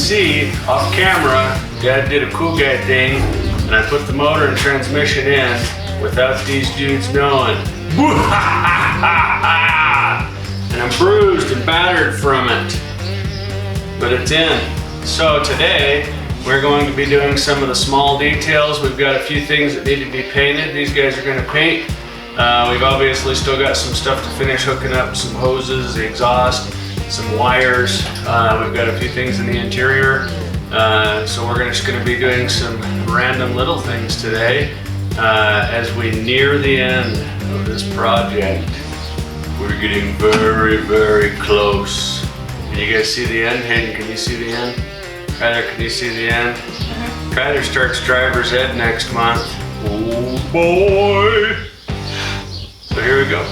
see off camera, Dad did a cool guy thing, and I put the motor and transmission in without these dudes knowing. And I'm bruised and battered from it, but it's in. So today, we're going to be doing some of the small details. We've got a few things that need to be painted. These guys are going to paint. We've obviously still got some stuff to finish hooking up, some hoses, the exhaust, some wires. We've got a few things in the interior. So we're just going to be doing some random little things today as we near the end of this project. We're getting very, very close. Can you guys see the end? Hayden, can you see the end? Kyler, can you see the end? Kyler starts driver's ed next month. Oh boy! So here we go.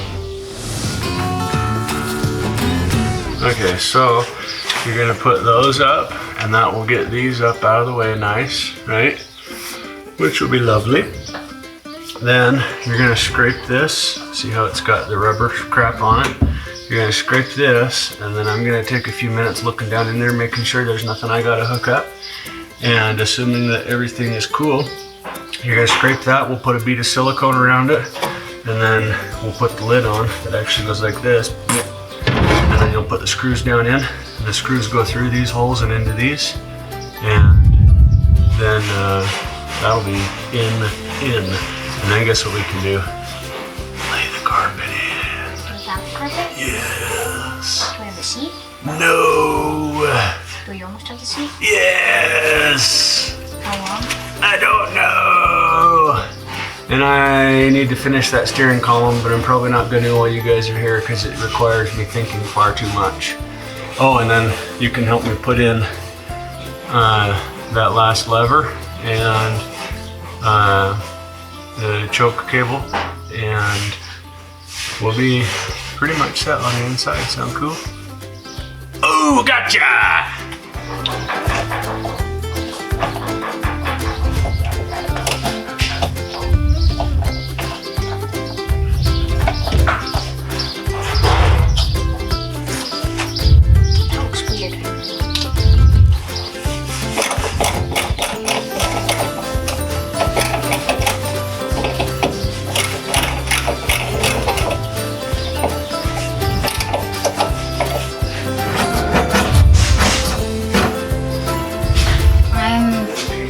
Okay, so you're gonna put those up, and that will get these up out of the way nice, right? Which will be lovely. Then you're gonna scrape this. See how it's got the rubber crap on it? You're gonna scrape this, and then I'm gonna take a few minutes looking down in there, making sure there's nothing I gotta hook up. And assuming that everything is cool, you're gonna scrape that. We'll put a bead of silicone around it, and then we'll put the lid on. It actually goes like this. And then you'll put the screws down in. And the screws go through these holes and into these. And then that'll be in. And then guess what we can do? Lay the carpet in. Without the carpet? Yes. Do we have a seat? No. Do we almost have the seat? Yes. How long? I don't know. And I need to finish that steering column, but I'm probably not going to while you guys are here because it requires me thinking far too much. Oh, and then you can help me put in that last lever and the choke cable, and we'll be pretty much set on the inside. Sound cool? Oh, gotcha!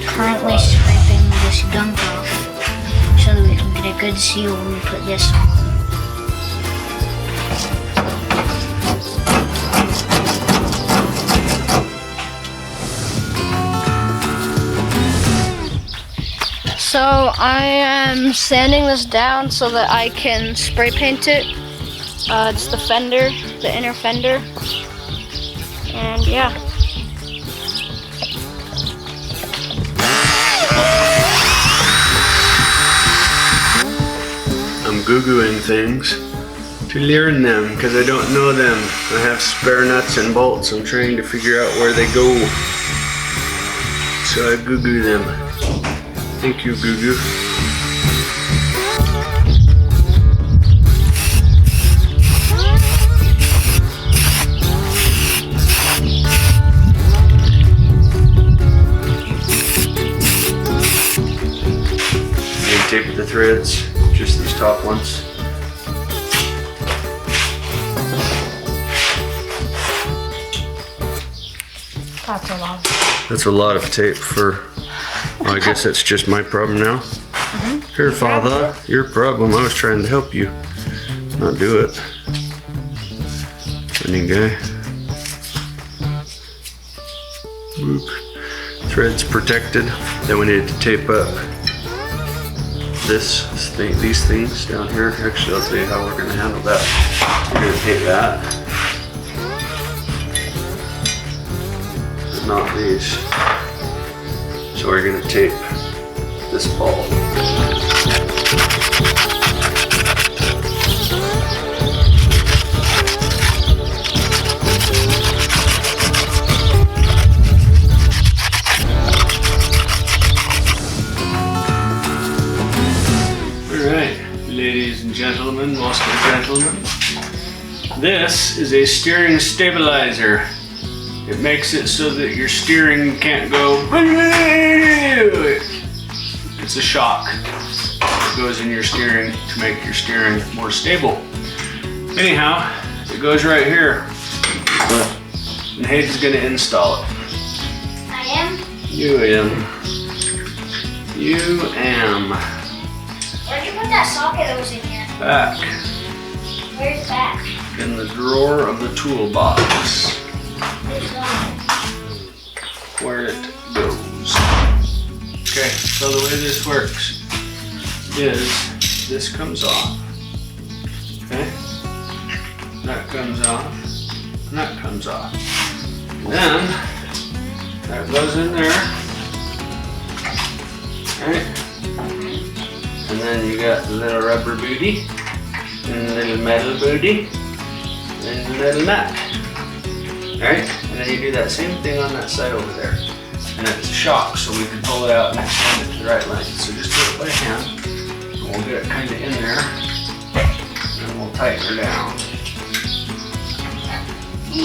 Currently scraping this gunk off so that we can get a good seal when we put this on. So I am sanding this down so that I can spray paint it. It's the fender, the inner fender, and yeah. I'm Googling things to learn them because I don't know them. I have spare nuts and bolts. I'm trying to figure out where they go. So I Google them. Thank you, Google. You tape the threads. Just these top ones. That's a lot. That's a lot of tape for, well, I guess that's just my problem now. Here, Father, your problem. I was trying to help you, not do it. Funny guy. Whoop. Threads protected. Then we need to tape up these things down here. Actually, I'll tell you how we're going to handle that. We're going to tape that, but not these. So we're going to tape this ball. Ladies and gentlemen, mostly gentlemen, this is a steering stabilizer. It makes it so that your steering can't go. It's a shock that goes in your steering to make your steering more stable. Anyhow, it goes right here. And Hayden's gonna install it. I am? You am. You am. Where'd you put that socket that was in here? Back. Where's it back? In the drawer of the toolbox. Where it goes. Okay, so the way this works is this comes off. Okay? That comes off. And that comes off. Then that goes in there. Right? And then you got the little rubber booty, and the little metal booty, and the little nut. Right? And then you do that same thing on that side over there. And it's a shock, so we can pull it out and extend it to the right length. So just do it by hand, and we'll get it kind of in there, and we'll tighten her down. The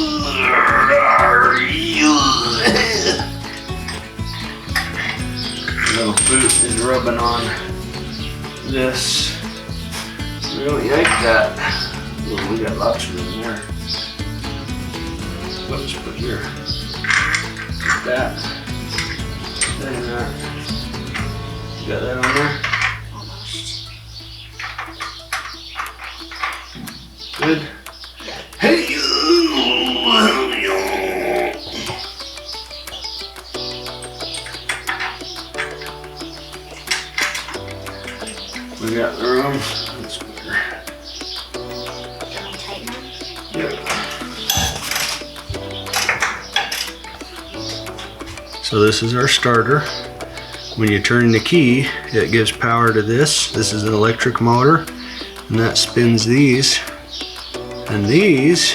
little boot is rubbing on this. We don't yank that. Ooh, we got lots of room there. Let's put here. Put that. And that. You got that on there? Almost. Good. Hey! We got the room. That's better. Yep. So this is our starter. When you turn the key, it gives power to this. This is an electric motor, and that spins these. And these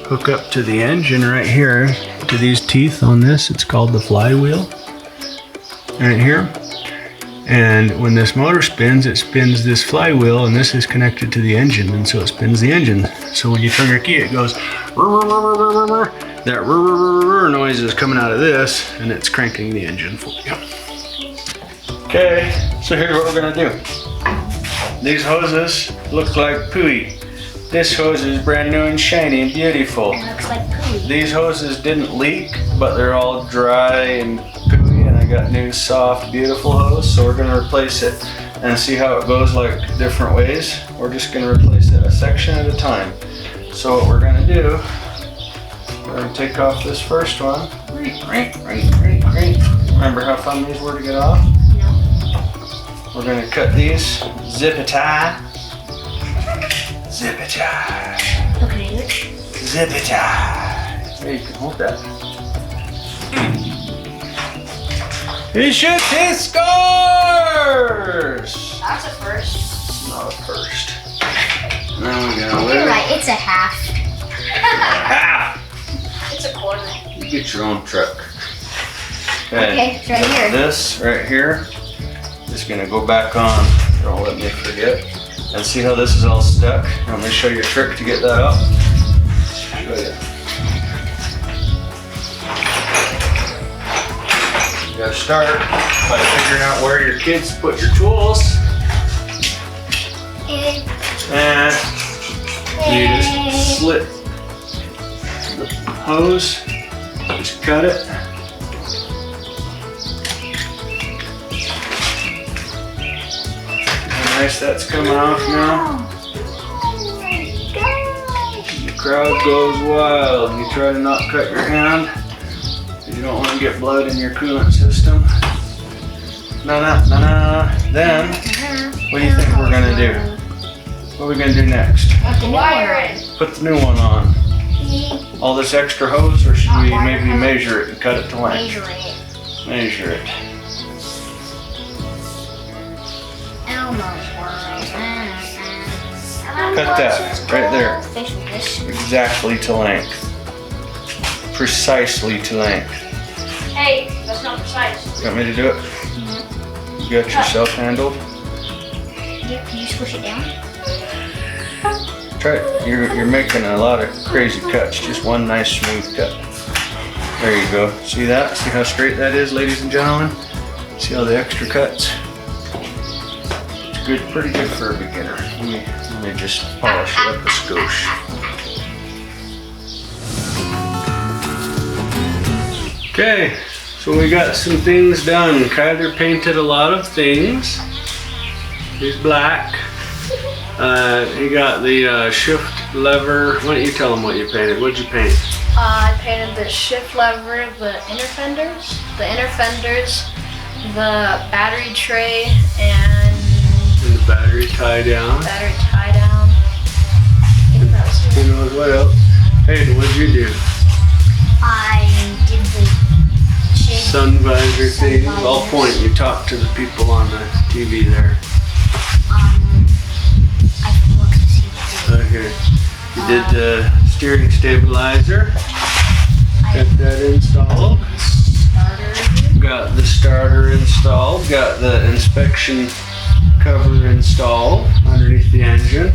hook up to the engine right here, to these teeth on this. It's called the flywheel. Right here. And when this motor spins, it spins this flywheel, and this is connected to the engine, and so it spins the engine. So when you turn your key, it goes that noise is coming out of this, and it's cranking the engine for you. Okay, so here's what we're gonna do. These hoses look like pooey. This hose is brand new and shiny and beautiful. It looks like poo. These hoses didn't leak, but they're all dry and pooey, and I got new, soft, beautiful hose, so we're gonna replace it and see how it goes, like different ways. We're just gonna replace it a section at a time. So what we're gonna do, we're gonna take off this first one. Remember how fun these were to get off? No. We're gonna cut these, zip it tie. Zip it tie. Okay. Zip it tie. There, you can hold that. He shoots his scores! That's a first. It's not a first. Now we're gonna You're wait. right, it's a half. Half! It's a quarter. You get your own truck. Okay, it's right here. This right here is gonna go back on. Don't let me forget. And see how this is all stuck? I'm gonna show you a trick to get that up. Show you. You gotta start by figuring out where your kids put your tools. And you just slit the hose, just cut it. Nice, that's coming off now. Oh my god. The crowd goes wild. You try to not cut your hand. You don't want to get blood in your coolant system. Then, what do you think we're gonna do? What are we gonna do next? Wire it. Put the new one on. All this extra hose, or should we maybe measure it and cut it to length? Measure it. Measure it. Cut that right there. Exactly to length. Precisely to length. Hey, that's not precise. You want me to do it? You got yourself handled? Can you squish it down? Try it. You're making a lot of crazy cuts. Just one nice smooth cut. There you go. See that? See how straight that is, ladies and gentlemen? See all the extra cuts? It's good, pretty good for a beginner. Let me just polish it up a skosh. Okay, so we got some things done. Kyler painted a lot of things. He's black. He got the shift lever. Why don't you tell him what you painted? What'd you paint? I painted the shift lever, the inner fenders, the battery tray, and the battery tie down. Battery tie down. I think that was it. Who knows what else? Hayden, what'd you do? I did the Sun visor thing. I'll point. You talk to the people on the TV there. I forgot to see the Okay. You did the steering stabilizer. Got that installed. Starter. Got the starter installed. Got the inspection cover installed underneath the engine.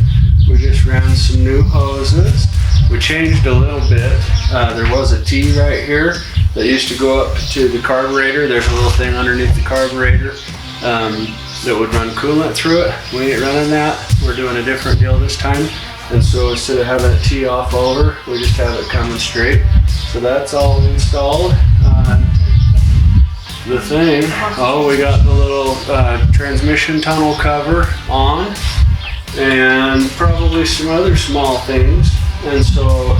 We just ran some new hoses. We changed a little bit. There was a T right here that used to go up to the carburetor. There's a little thing underneath the carburetor that would run coolant through it. We ain't running that. We're doing a different deal this time. And so instead of having it tee off over, we just have it coming straight. So that's all installed. The thing, we got the little transmission tunnel cover on, and probably some other small things. And so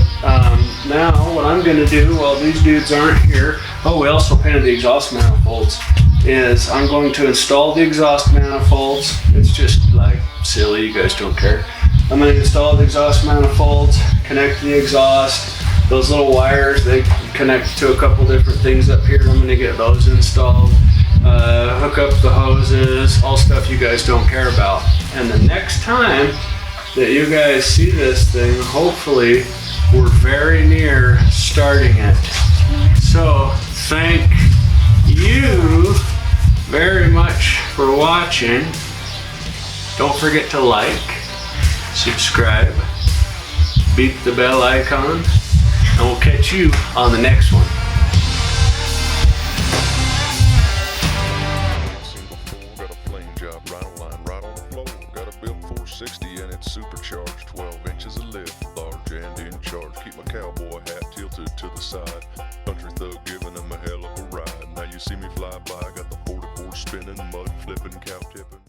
now what I'm gonna do while these dudes aren't here, we also painted the exhaust manifolds, is I'm going to install the exhaust manifolds. It's just like silly, you guys don't care. I'm gonna install the exhaust manifolds, connect the exhaust. Those little wires, they connect to a couple different things up here. I'm gonna get those installed, hook up the hoses, all stuff you guys don't care about. And the next time that you guys see this thing, hopefully we're very near starting it. So thank you very much for watching. Don't forget to like, subscribe, beep the bell icon, and we'll catch you on the next one. Got a flame job, right on line, right on the floor. Got a built 460 and it's supercharged. 12 inches of lift, large and in charge. Keep my cowboy hat tilted to the side. Country thug giving him a hell of a ride. Now you see me fly by, got the 44 spinning, mud flipping, cow tipping.